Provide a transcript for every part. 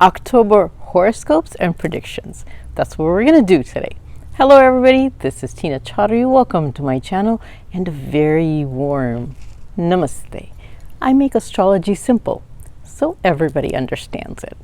October horoscopes and predictions. That's what we're going to do today. Hello everybody, this is Tina Chaudhary. Welcome to my channel and a very warm namaste. I make astrology simple so everybody understands it.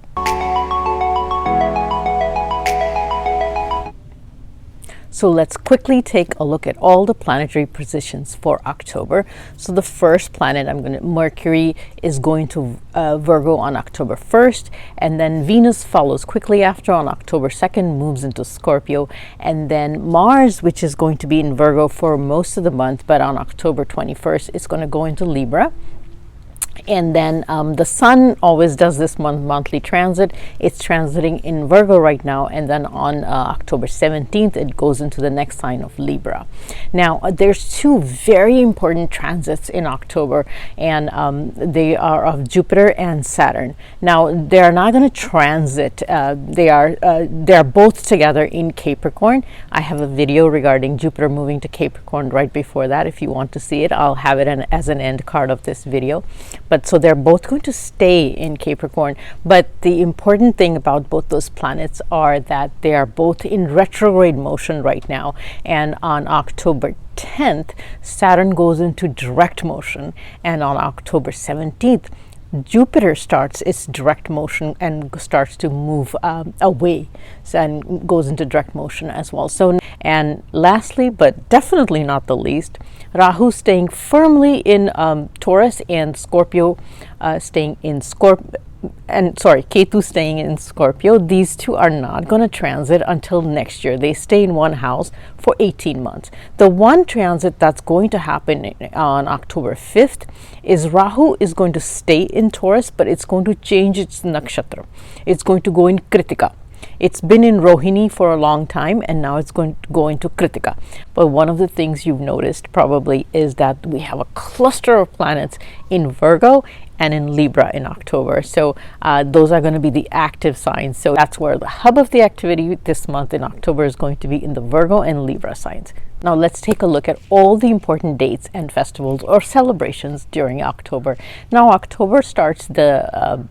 So let's quickly take a look at all the planetary positions for October. So the first planet, Mercury is going to Virgo on October 1st, and then Venus follows quickly after on October 2nd, moves into Scorpio, and then Mars, which is going to be in Virgo for most of the month, but on October 21st, it's going to go into Libra. And then the Sun always does this monthly transit. It's transiting in Virgo right now, and then on October 17th it goes into the next sign of Libra. Now there's two very important transits in October, and they are of Jupiter and Saturn. Now they are not going to transit. They are both together in Capricorn. I have a video regarding Jupiter moving to Capricorn right before that. If you want to see it, I'll have it as an end card of this video. But so they're both going to stay in Capricorn. But the important thing about both those planets are that they are both in retrograde motion right now. And on October 10th, Saturn goes into direct motion. And on October 17th, Jupiter starts its direct motion and starts to move away, and goes into direct motion as well. So, and lastly, but definitely not the least, Rahu staying firmly in Taurus, and Scorpio staying in Ketu staying in Scorpio. These two are not going to transit until next year. They stay in one house for 18 months. The one transit that's going to happen on October 5th is Rahu is going to stay in Taurus, but it's going to change its nakshatra. It's going to go in Kritika. It's been in Rohini for a long time, and now it's going to go into Kritika. But one of the things you've noticed probably is that we have a cluster of planets in Virgo and in Libra in October. So those are going to be the active signs. So that's where the hub of the activity this month in October is going to be, in the Virgo and Libra signs. Now let's take a look at all the important dates and festivals or celebrations during October. Now October starts the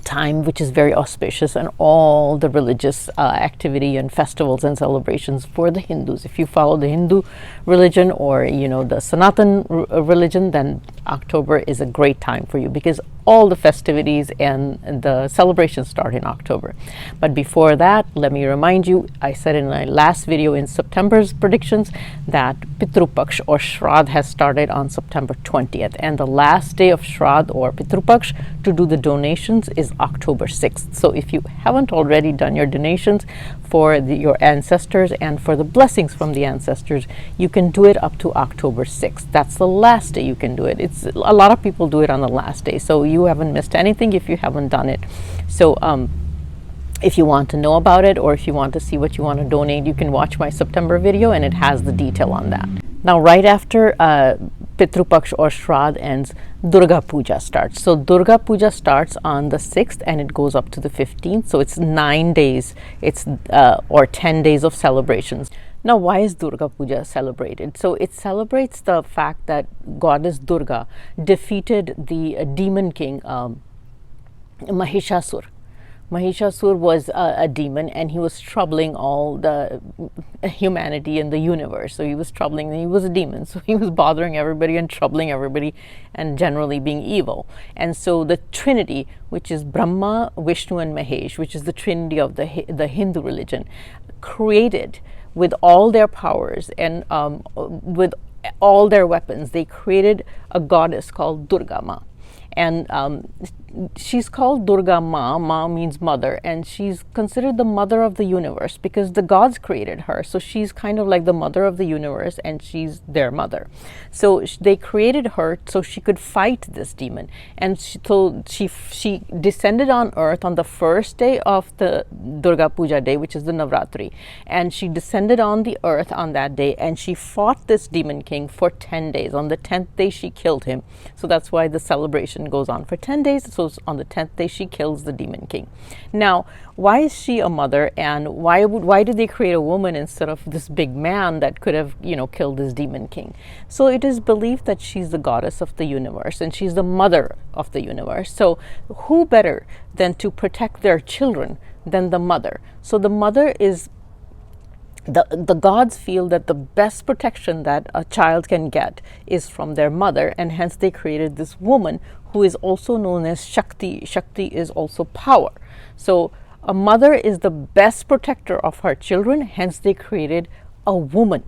time which is very auspicious, and all the religious activity and festivals and celebrations for the Hindus. If you follow the Hindu religion, or the Sanatan religion, then October is a great time for you, because all the festivities and the celebrations start in October. But before that, let me remind you, I said in my last video in September's predictions that Pitru Paksh or Shraddh has started on September 20th, and the last day of Shraddh or Pitru Paksh to do the donations is October 6th. So if you haven't already done your donations for your ancestors and for the blessings from the ancestors, you can do it up to October 6th. That's the last day you can do it. It's a lot of people do it on the last day, so you haven't missed anything if you haven't done it. So if you want to know about it, or if you want to see what you want to donate, you can watch my September video, and it has the detail on that. Now right after Pitru Paksh or Shraddh ends, Durga Puja starts. So Durga Puja starts on the 6th and it goes up to the 15th. So it's 9 days, or 10 days of celebrations. Now, why is Durga Puja celebrated? So it celebrates the fact that goddess Durga defeated the demon king Mahishasur. Mahishasur was a demon, and he was troubling all the humanity in the universe. So he was a demon. So he was bothering everybody and troubling everybody and generally being evil. And so the Trinity, which is Brahma, Vishnu and Mahesh, which is the Trinity of the Hindu religion, created with all their powers and with all their weapons, they created a goddess called Durga Ma. And she's called Durga Ma. Ma means mother, and she's considered the mother of the universe because the gods created her. So she's kind of like the mother of the universe, and she's their mother. So they created her so she could fight this demon. And she descended on earth on the first day of the Durga Puja day, which is the Navratri. And she descended on the earth on that day, and she fought this demon king for 10 days. On the 10th day, she killed him. So that's why the celebration goes on for 10 days. So So on the 10th day, she kills the demon king. Now, why is she a mother, and why did they create a woman instead of this big man that could have, killed this demon king? So it is believed that she's the goddess of the universe, and she's the mother of the universe. So who better than to protect their children than the mother? So the mother is the gods feel that the best protection that a child can get is from their mother, and hence they created this woman who is also known as Shakti. Shakti is also power. So a mother is the best protector of her children, hence they created a woman.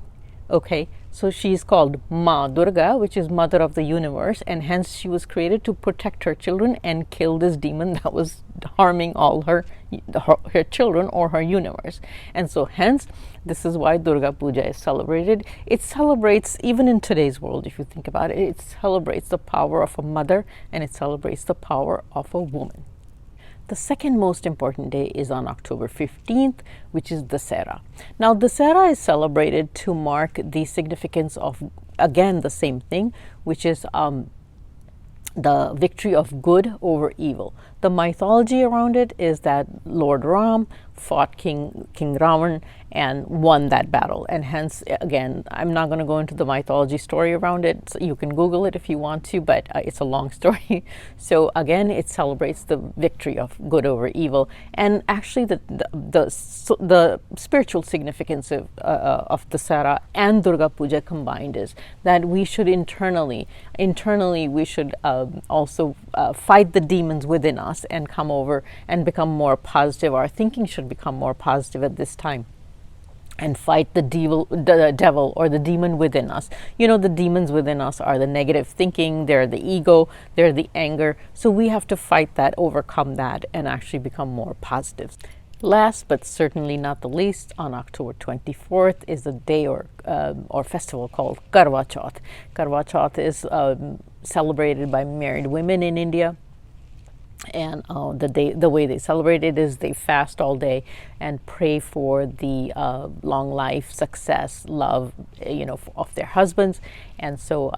Okay, so she's called Ma Durga, which is mother of the universe, and hence she was created to protect her children and kill this demon that was harming all her children or her universe. And so hence this is why Durga Puja is celebrated. It celebrates, even in today's world, if you think about it, it celebrates the power of a mother, and it celebrates the power of a woman. The second most important day is on October 15th, which is Sara. Now, Sara is celebrated to mark the significance of, again, the same thing, which is the victory of good over evil. The mythology around it is that Lord Ram fought King Ravan and won that battle, and hence, again, I'm not going to go into the mythology story around it. So you can Google it if you want to, but it's a long story. So again, it celebrates the victory of good over evil, and actually the spiritual significance of Sara and Durga Puja combined is that we should internally we should also fight the demons within us and come over and become more positive. Our thinking should become more positive at this time, and fight the devil or the demon within us. The demons within us are the negative thinking, they're the ego, they're the anger. So we have to fight that, overcome that, and actually become more positive. Last but certainly not the least, on October 24th is a day or festival called Karwachat. Karwachat is celebrated by married women in India. And the way they celebrate it is they fast all day and pray for the long life, success, love, of their husbands, and so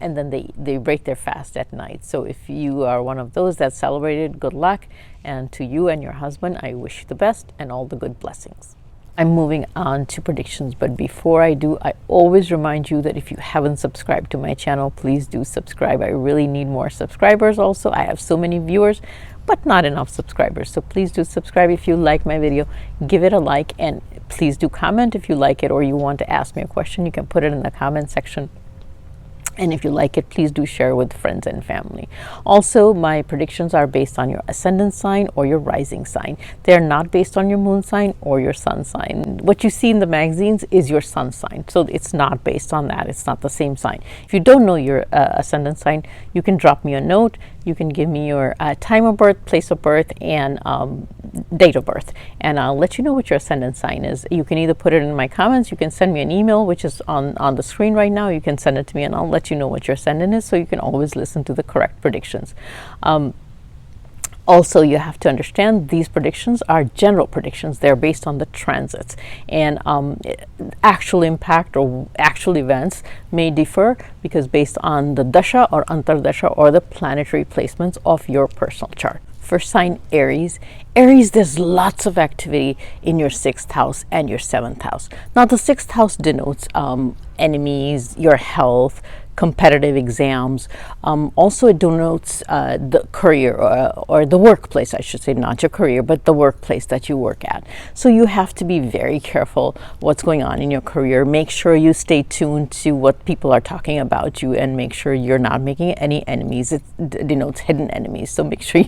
and then they break their fast at night. So if you are one of those that celebrated, good luck, and to you and your husband, I wish you the best and all the good blessings. I'm moving on to predictions, but before I do, I always remind you that if you haven't subscribed to my channel, please do subscribe. I really need more subscribers also. I have so many viewers, but not enough subscribers. So please do subscribe. If you like my video, give it a like, and please do comment if you like it or you want to ask me a question. You can put it in the comment section. And if you like it, please do share with friends and family. Also, my predictions are based on your ascendant sign or your rising sign. They're not based on your moon sign or your sun sign. What you see in the magazines is your sun sign. So it's not based on that. It's not the same sign. If you don't know your ascendant sign, you can drop me a note. You can give me your time of birth, place of birth, and date of birth, and I'll let you know what your ascendant sign is. You can either put it in my comments, you can send me an email, which is on the screen right now. You can send it to me and I'll let you know what your ascendant is, so you can always listen to the correct predictions. Also, you have to understand these predictions are general predictions. They're based on the transits, and actual impact or actual events may differ because based on the dasha or antardasha or the planetary placements of your personal chart. First sign, Aries. Aries, there's lots of activity in your 6th house and your 7th house. Now, the 6th house denotes enemies, your health, competitive exams. Also, it denotes the career or the workplace, I should say, not your career, but the workplace that you work at. So you have to be very careful what's going on in your career. Make sure you stay tuned to what people are talking about you, and make sure you're not making any enemies. It denotes hidden enemies. So make sure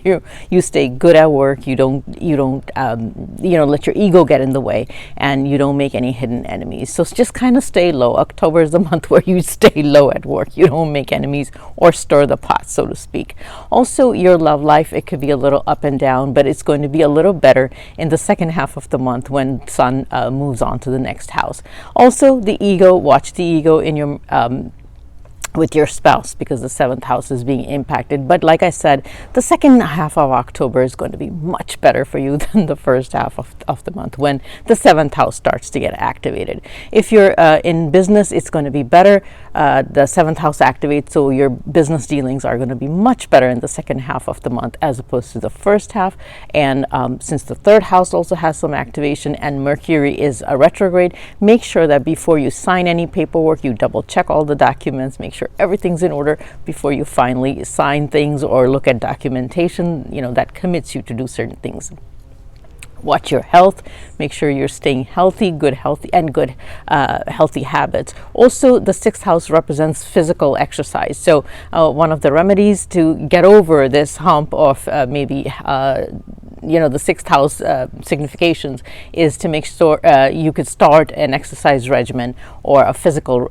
you stay good at work. You don't let your ego get in the way, and you don't make any hidden enemies. So just kind of stay low. October is the month where you stay low at work. You don't make enemies or stir the pot, so to speak. Also, your love life, it could be a little up and down, but it's going to be a little better in the second half of the month when Sun moves on to the next house. Also, the ego, watch the ego in your with your spouse, because the seventh house is being impacted. But like I said, the second half of October is going to be much better for you than the first half of the month, when the seventh house starts to get activated. If you're in business, it's going to be better. The seventh house activates, so your business dealings are going to be much better in the second half of the month as opposed to the first half. And since the third house also has some activation and Mercury is a retrograde, make sure that before you sign any paperwork, you double check all the documents, make sure everything's in order before you finally sign things or look at documentation, that commits you to do certain things. Watch your health. Make sure you're staying healthy, good healthy habits. Also, the sixth house represents physical exercise. So one of the remedies to get over this hump of the sixth house significations is to make sure you could start an exercise regimen or a physical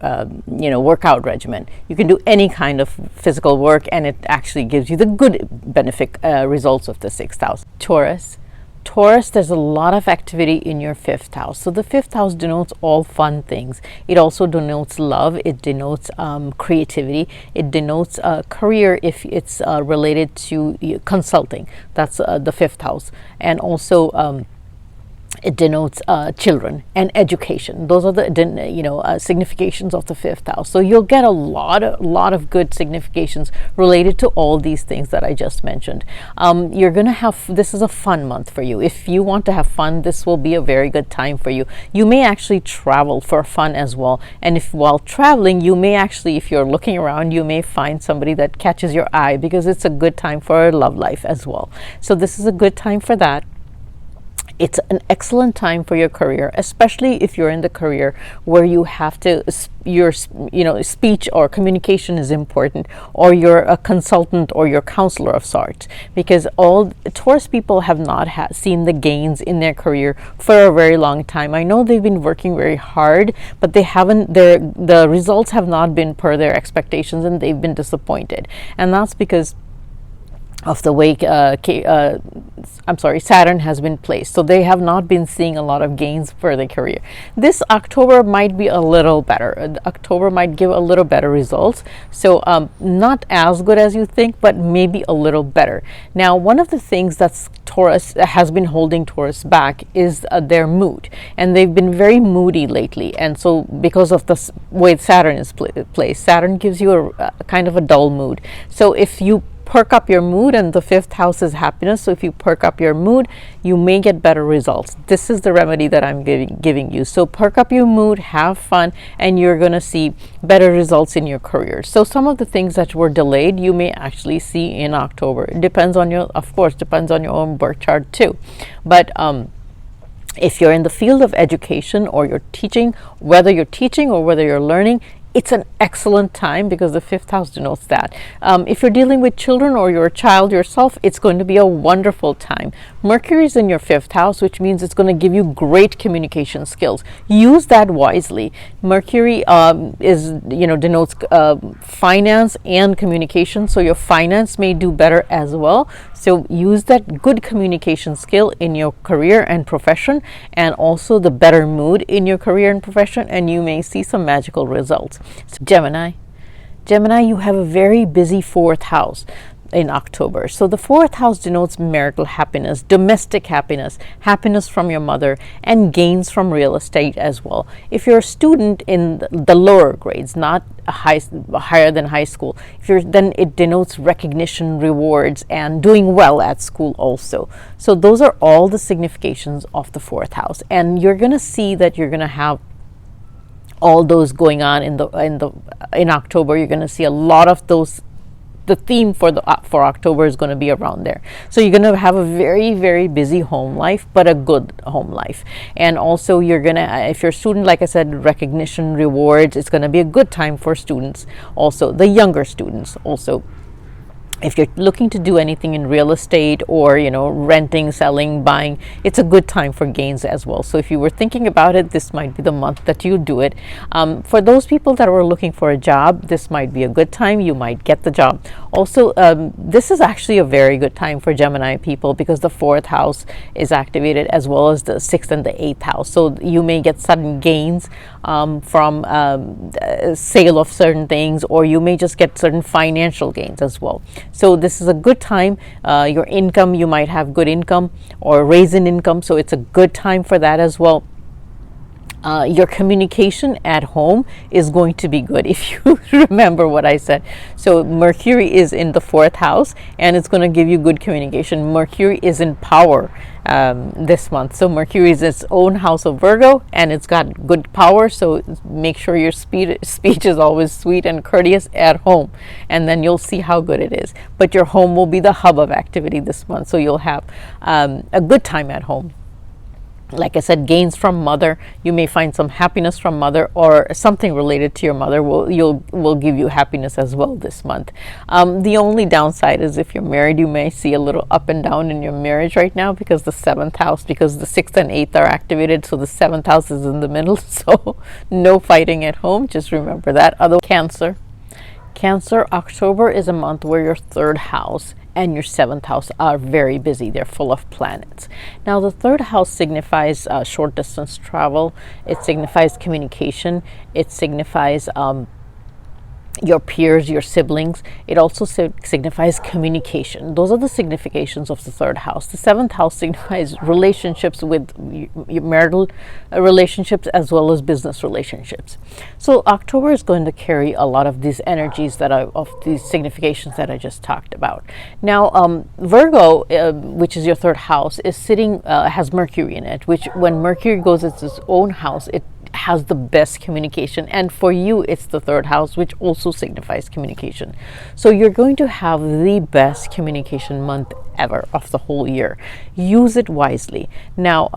workout regimen. You can do any kind of physical work, and it actually gives you the good benefit results of the sixth house. Taurus, there's a lot of activity in your fifth house. So the fifth house denotes all fun things. It also denotes love. It denotes creativity. It denotes career if it's related to consulting. That's the fifth house. And also it denotes children and education. Those are the significations of the fifth house. So you'll get a lot of good significations related to all these things that I just mentioned. You're gonna have, this is a fun month for you. If you want to have fun, this will be a very good time for you. You may actually travel for fun as well. And if while traveling, you may actually, if you're looking around, you may find somebody that catches your eye, because it's a good time for a love life as well. So this is a good time for that. It's an excellent time for your career, especially if you're in the career where you have to, your speech or communication is important, or you're a consultant or your counselor of sorts, because all Taurus people have not seen the gains in their career for a very long time. I know they've been working very hard, but they haven't, the results have not been per their expectations, and they've been disappointed. And that's because of the way Saturn has been placed. So they have not been seeing a lot of gains for their career. This October might be a little better. October might give a little better results. So not as good as you think, but maybe a little better. Now, one of the things that's Taurus has been holding Taurus back is their mood. And they've been very moody lately. And so because of the way Saturn is placed, Saturn gives you a kind of a dull mood. So if you perk up your mood, and the fifth house is happiness, so if you perk up your mood, you may get better results. This is the remedy that I'm giving you. So perk up your mood, have fun, and you're going to see better results in your career. So some of the things that were delayed, you may actually see in October. It depends on your own birth chart too. But if you're in the field of education, or you're teaching, whether you're teaching or whether you're learning, it's an excellent time, because the fifth house denotes that. If you're dealing with children or you're a child yourself, it's going to be a wonderful time. Mercury is in your fifth house, which means it's going to give you great communication skills. Use that wisely. Mercury denotes finance and communication, so your finance may do better as well. So use that good communication skill in your career and profession, and also the better mood in your career and profession, and you may see some magical results. So Gemini, you have a very busy fourth house in October. So the fourth house denotes marital happiness, domestic happiness, happiness from your mother, and gains from real estate as well. If you're a student in the lower grades, not higher than high school, then it denotes recognition, rewards, and doing well at school also. So those are all the significations of the fourth house, and you're going to see that you're going to have all those going on in October. You're going to see a lot of those. The theme for October is going to be around there. So you're going to have a very, very busy home life, but a good home life. And also you're going to, if you're a student, like I said, recognition, rewards, it's going to be a good time for students. Also, the younger students also. If you're looking to do anything in real estate or, you know, renting, selling, buying, it's a good time for gains as well. So if you were thinking about it, this might be the month that you do it. For those people that were looking for a job, this might be a good time. You might get the job. Also, this is actually a very good time for Gemini people because the fourth house is activated as well as the sixth and the eighth house. So you may get sudden gains from sale of certain things, or you may just get certain financial gains as well. So this is a good time. Your income, you might have good income or raise in income. So it's a good time for that as well. Your communication at home is going to be good if you remember what I said. So Mercury is in the fourth house and it's going to give you good communication. Mercury is in power this month. So Mercury is its own house of Virgo and it's got good power. So make sure your speech is always sweet and courteous at home, and then you'll see how good it is. But your home will be the hub of activity this month. So you'll have a good time at home. Like I said, gains from mother. You may find some happiness from mother, or something related to your mother will give you happiness as well this month. The only downside is if you're married, you may see a little up and down in your marriage right now because the seventh house, because the sixth and eighth are activated, so the seventh house is in the middle. So no fighting at home. Just remember that. Other Cancer. Cancer, October is a month where your third house and your seventh house are very busy. They're full of planets. Now, the third house signifies short distance travel. It signifies communication. It signifies your peers, your siblings. It also signifies communication. Those are the significations of the third house. The seventh house signifies relationships with your marital relationships as well as business relationships. So October is going to carry a lot of these energies of these significations that I just talked about. Now, Virgo, which is your third house, is has Mercury in it, which when Mercury goes into its own house, it has the best communication, and for you it's the third house, which also signifies communication. So you're going to have the best communication month ever of the whole year. Use it wisely. Now,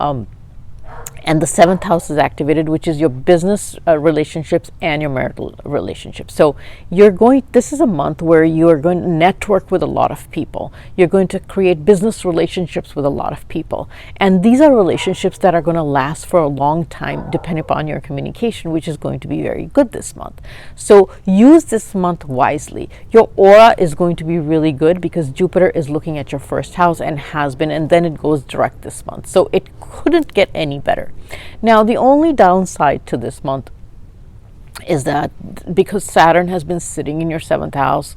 and the seventh house is activated, which is your business relationships and your marital relationships. So this is a month where you are going to network with a lot of people. You're going to create business relationships with a lot of people. And these are relationships that are going to last for a long time, depending upon your communication, which is going to be very good this month. So use this month wisely. Your aura is going to be really good because Jupiter is looking at your first house and has been, and then it goes direct this month. So it couldn't get any better. Now, the only downside to this month is that because Saturn has been sitting in your seventh house,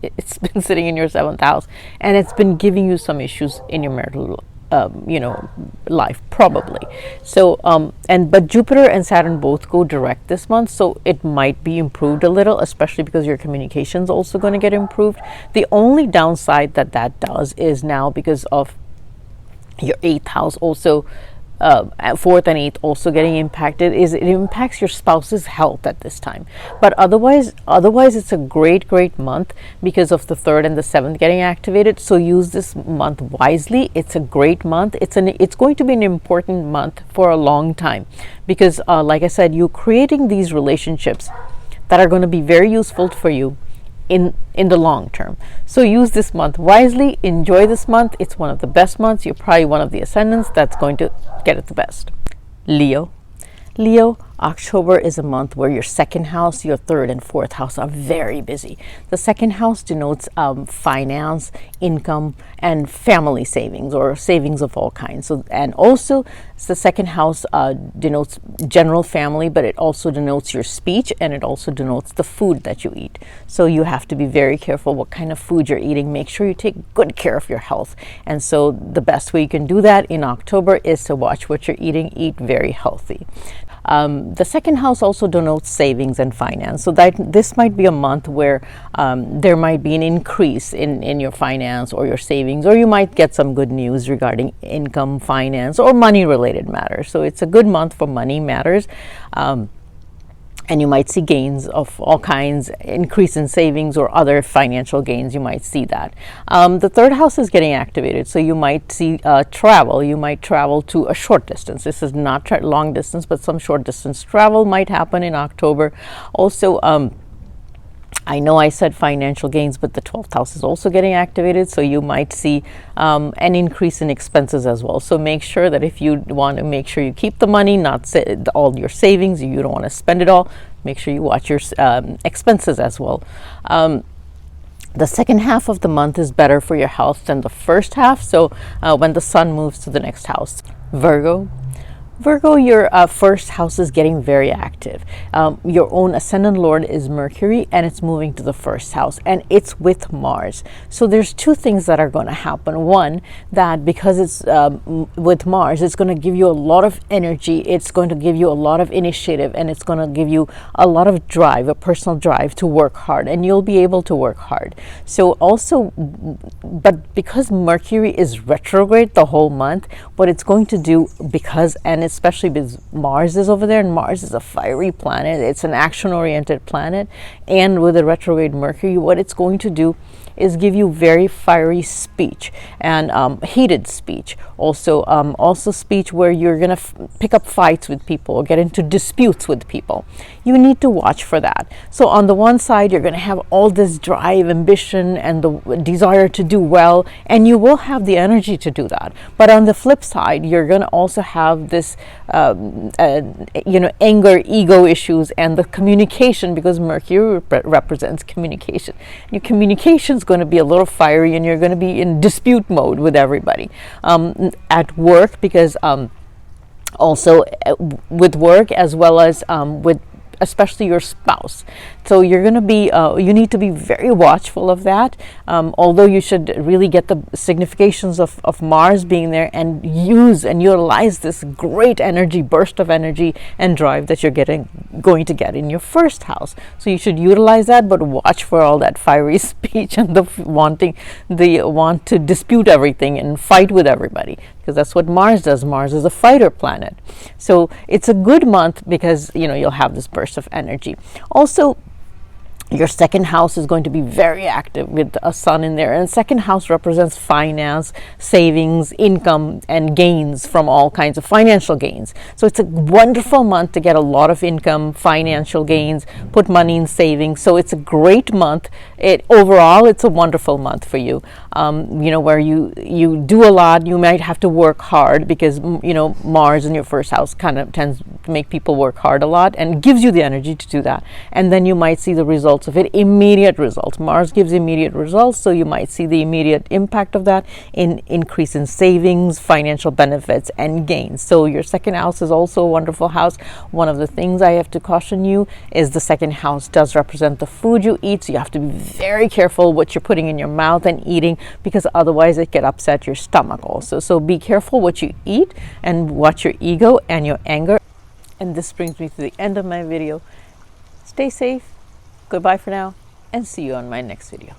it's been sitting in your seventh house and it's been giving you some issues in your marital life, probably. So but Jupiter and Saturn both go direct this month, so it might be improved a little, especially because your communication is also going to get improved. The only downside that does is now, because of your eighth house also, fourth and eighth also getting impacted, is it impacts your spouse's health at this time. But otherwise it's a great month because of the third and the seventh getting activated. So use this month wisely. It's a great month. It's going to be an important month for a long time because like I said, you're creating these relationships that are going to be very useful for you in the long term. So use this month wisely. Enjoy this month. It's one of the best months. You're probably one of the ascendants that's going to get it the best. Leo, October is a month where your second house, your third and fourth house are very busy. The second house denotes finance, income, and family savings or savings of all kinds. So, and also the second house denotes general family, but it also denotes your speech, and it also denotes the food that you eat. So you have to be very careful what kind of food you're eating. Make sure you take good care of your health. And so the best way you can do that in October is to watch what you're eating. Eat very healthy. The second house also denotes savings and finance. So that this might be a month where there might be an increase in your finance or your savings, or you might get some good news regarding income, finance, or money related matters. So it's a good month for money matters. And you might see gains of all kinds, increase in savings or other financial gains. You might see that. The third house is getting activated, so you might see travel. You might travel to a short distance. This is not long distance, but some short distance travel might happen in October. Also, I know I said financial gains, but the 12th house is also getting activated, so you might see an increase in expenses as well. So make sure that if you want to make sure you keep the money, not all your savings, you don't want to spend it all, make sure you watch your expenses as well. The second half of the month is better for your health than the first half, so when the sun moves to the next house. Virgo, your first house is getting very active. Your own ascendant lord is Mercury, and it's moving to the first house, and it's with Mars. So there's two things that are going to happen. One, that because it's with Mars, it's going to give you a lot of energy, it's going to give you a lot of initiative, and it's going to give you a lot of drive, a personal drive to work hard, and you'll be able to work hard. So also, but because Mercury is retrograde the whole month, what it's going to do, and especially because Mars is over there, and Mars is a fiery planet, it's an action-oriented planet, and with a retrograde Mercury, what it's going to do is give you very fiery speech and heated speech. Also speech where you're going to pick up fights with people or get into disputes with people. You need to watch for that. So on the one side, you're going to have all this drive, ambition, and the desire to do well, and you will have the energy to do that. But on the flip side, you're going to also have this anger, ego issues, and the communication, because Mercury represents communication. Your communication's going to be a little fiery, and you're going to be in dispute mode with everybody at work, because also with work, as well as with especially your spouse. So you're going to be, you need to be very watchful of that, although you should really get the significations of Mars being there and use and utilize this great energy, burst of energy and drive that you're going to get in your first house. So you should utilize that, but watch for all that fiery speech and the want to dispute everything and fight with everybody, because that's what Mars does. Mars is a fighter planet. So it's a good month because, you'll have this burst of energy. Also, your second house is going to be very active with a sun in there, and second house represents finance, savings, income, and gains from all kinds of financial gains. So it's a wonderful month to get a lot of income, financial gains, put money in savings. So it's a great month. Overall, it's a wonderful month for you. Where you do a lot. You might have to work hard because Mars in your first house kind of tends to make people work hard a lot and gives you the energy to do that. And then you might see the results of it, immediate results. Mars gives immediate results, so you might see the immediate impact of that in increase in savings, financial benefits, and gains. So your second house is also a wonderful house. One of the things I have to caution you is the second house does represent the food you eat, so you have to be very careful what you're putting in your mouth and eating, because otherwise it can upset your stomach also. So be careful what you eat and watch your ego and your anger. And this brings me to the end of my video. Stay safe. Goodbye for now, and see you on my next video.